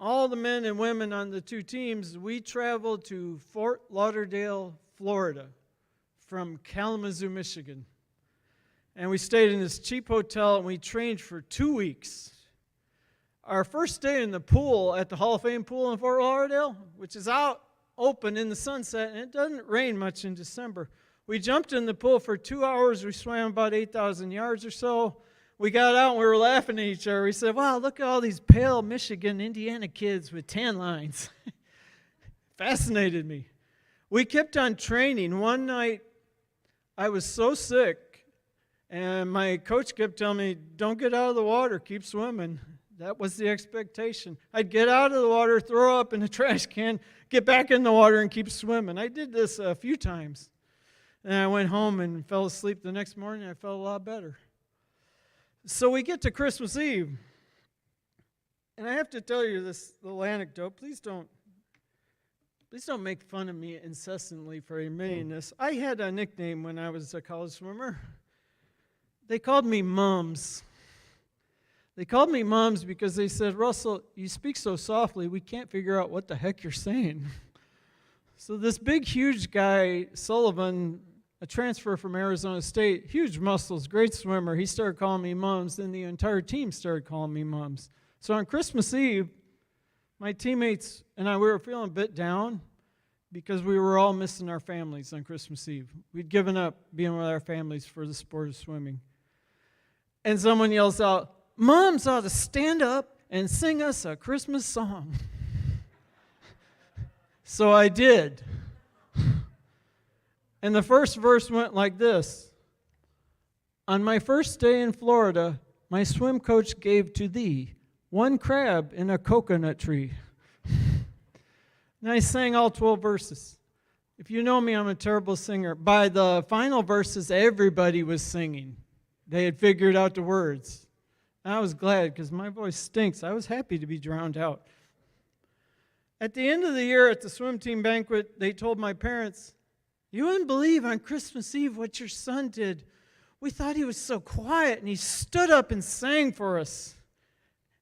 all the men and women on the two teams, we traveled to Fort Lauderdale, Florida, from Kalamazoo, Michigan. And we stayed in this cheap hotel, and we trained for 2 weeks. Our first day in the pool at the Hall of Fame pool in Fort Lauderdale, which is out open in the sunset, and it doesn't rain much in December. We jumped in the pool for 2 hours. We swam about 8,000 yards or so. We got out and we were laughing at each other. We said, wow, look at all these pale Michigan, Indiana kids with tan lines. Fascinated me. We kept on training. One night, I was so sick, and my coach kept telling me, don't get out of the water, keep swimming. That was the expectation. I'd get out of the water, throw up in the trash can, get back in the water, and keep swimming. I did this a few times. And I went home and fell asleep. The next morning, I felt a lot better. So we get to Christmas Eve. And I have to tell you this little anecdote. Please don't make fun of me incessantly for admitting this. I had a nickname when I was a college swimmer. They called me Mums. They called me Mums because they said, Russell, you speak so softly, we can't figure out what the heck you're saying. So this big, huge guy, Sullivan, a transfer from Arizona State, huge muscles, great swimmer, he started calling me Mums, then the entire team started calling me Mums. So on Christmas Eve, my teammates and I, we were feeling a bit down because we were all missing our families on Christmas Eve. We'd given up being with our families for the sport of swimming. And someone yells out, Moms ought to stand up and sing us a Christmas song. So I did. And the first verse went like this. On my first day in Florida, my swim coach gave to thee 1 crab in a coconut tree. And I sang all 12 verses. If you know me, I'm a terrible singer. By the final verses, everybody was singing. They had figured out the words. I was glad because my voice stinks. I was happy to be drowned out. At the end of the year at the swim team banquet, they told my parents, you wouldn't believe on Christmas Eve what your son did. We thought he was so quiet, and he stood up and sang for us.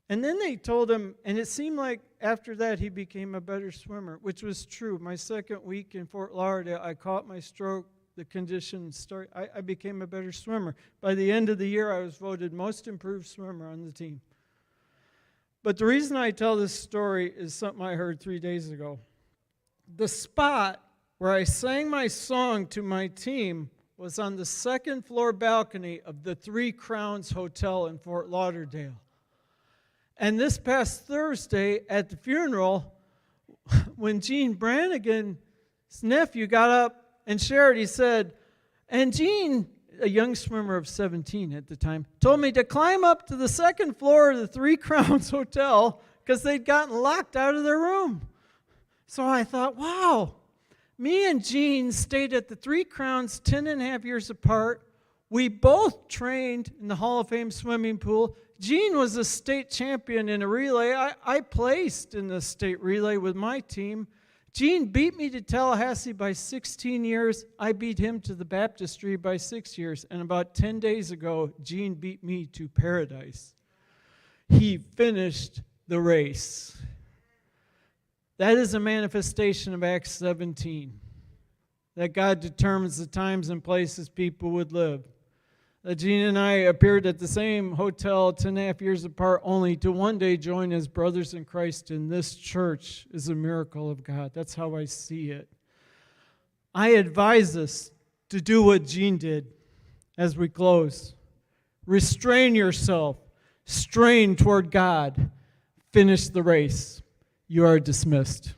And then they told him, and it seemed like after that he became a better swimmer, which was true. My second week in Fort Lauderdale, I caught my stroke. The condition started. I became a better swimmer. By the end of the year, I was voted most improved swimmer on the team. But the reason I tell this story is something I heard 3 days ago. The spot where I sang my song to my team was on the second floor balcony of the Three Crowns Hotel in Fort Lauderdale. And this past Thursday at the funeral, when Gene Brannigan's nephew got up and shared, he said, and Gene, a young swimmer of 17 at the time, told me to climb up to the second floor of the Three Crowns Hotel because they'd gotten locked out of their room. So I thought, wow, me and Gene stayed at the Three Crowns 10.5 years apart. We both trained in the Hall of Fame swimming pool. Gene was a state champion in a relay. I placed in the state relay with my team. Gene beat me to Tallahassee by 16 years. I beat him to the baptistry by 6 years. And about 10 days ago, Gene beat me to Paradise. He finished the race. That is a manifestation of Acts 17. That God determines the times and places people would live. That Gene and I appeared at the same hotel 10.5 years apart, only to one day join as brothers in Christ in this church is a miracle of God. That's how I see it. I advise us to do what Gene did as we close. Restrain yourself. Strain toward God. Finish the race. You are dismissed.